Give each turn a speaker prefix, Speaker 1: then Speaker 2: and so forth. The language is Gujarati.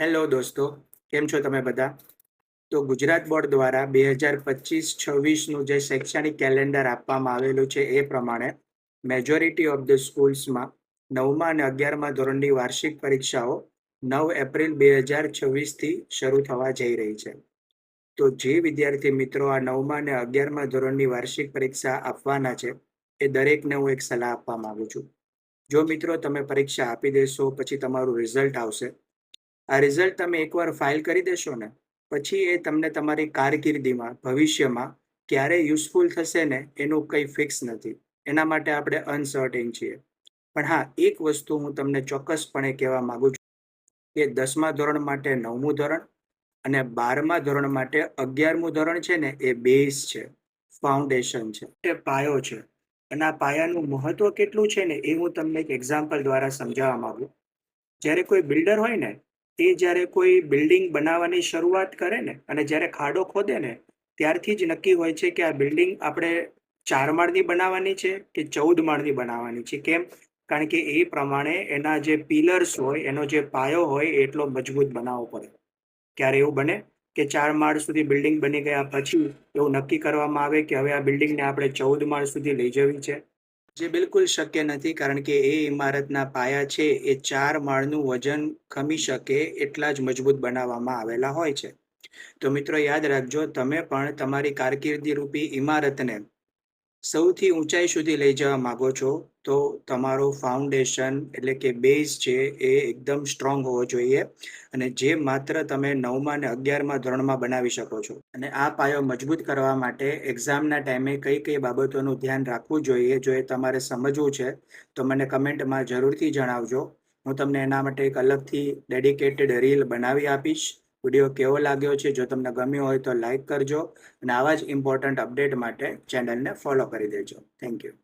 Speaker 1: હેલો દોસ્તો, કેમ છો તમે બધા? તો ગુજરાત બોર્ડ દ્વારા 2025-26નું જે શૈક્ષણિક કેલેન્ડર આપવામાં આવેલું છે એ પ્રમાણે મેજોરિટી ઓફ ધ સ્કૂલ્સમાં 9મા અને 11મા ધોરણની વાર્ષિક પરીક્ષાઓ 9 એપ્રિલ 2026થી શરૂ થવા જઈ રહી છે. તો જે વિદ્યાર્થી મિત્રો આ 9મા અને 11મા ધોરણની વાર્ષિક પરીક્ષા આપવાના છે એ દરેકને હું એક સલાહ આપવા માંગુ છું. જો મિત્રો તમે પરીક્ષા આપી દેશો પછી તમારું રિઝલ્ટ આવશે. આ રિઝલ્ટ તમે એકવાર ફાઇલ કરી દેશો ને પછી એ તમને તમારી કારકિર્દીમાં ભવિષ્યમાં ક્યારે યુઝફુલ થશે ને એનું કંઈ ફિક્સ નથી. એના માટે આપણે અનસર્ટેન છીએ. પણ હા, એક વસ્તુ હું તમને ચોક્કસપણે કહેવા માંગુ છું કે 10મા ધોરણ માટે 9મું ધોરણ અને 12મા ધોરણ માટે 11મું ધોરણ છે ને એ બેઝ છે, ફાઉન્ડેશન છે, એ પાયો છે. અને આ પાયાનું મહત્વ કેટલું છે ને એ હું તમને એક એક્ઝામ્પલ દ્વારા સમજાવવા માંગુ. જ્યારે કોઈ બિલ્ડર હોય ને તે જ્યારે કોઈ બિલ્ડિંગ બનાવવાની શરૂઆત કરે ને અને જ્યારે ખાડો ખોદે ને ત્યારથી જ નક્કી હોય છે કે આ બિલ્ડિંગ આપણે 4 માળની બનાવવાની છે કે 14 માળની બનાવવાની છે. કેમ? કારણ કે એ પ્રમાણે એના જે પિલર્સ હોય, એનો જે પાયો હોય એ એટલો મજબૂત બનાવવો પડે. ક્યારે એવું બને કે 4 માળ સુધી બિલ્ડિંગ બની ગયા પછી એવું નક્કી કરવામાં આવે કે હવે આ બિલ્ડિંગને આપણે 14 માળ સુધી લઈ જવી છે? જે બિલકુલ શક્ય નથી, કારણ કે એ ઇમારતના પાયા છે એ 4 માળનું વજન ખમી શકે એટલા જ મજબૂત બનાવવામાં આવેલા હોય છે. તો મિત્રો યાદ રાખજો, તમે પણ તમારી કારકિર્દી રૂપી ઇમારતને સૌથી ઊંચાઈ સુધી લઈ જવા માંગો છો તો તમારો ફાઉન્ડેશન એટલે કે બેઝ છે એ એકદમ સ્ટ્રોંગ હોવો જોઈએ. અને જે માત્ર તમે 9મા અને 11મા ધોરણમાં બનાવી શકો છો. અને આ પાયો મજબૂત કરવા માટે એક્ઝામના ટાઈમે કઈ કઈ બાબતોનું ધ્યાન રાખવું જોઈએ, જો એ તમારે સમજવું છે તો મને કમેન્ટમાં જરૂરથી જણાવજો. હું તમને એના માટે એક અલગથી ડેડિકેટેડ રીલ બનાવી આપીશ. વિડીયો કેવો લાગ્યો છે, જો તમને ગમ્યો હોય તો લાઈક કરજો અને આવા જ ઇમ્પોર્ટન્ટ અપડેટ માટે ચેનલને ફોલો કરી દેજો. Thank you.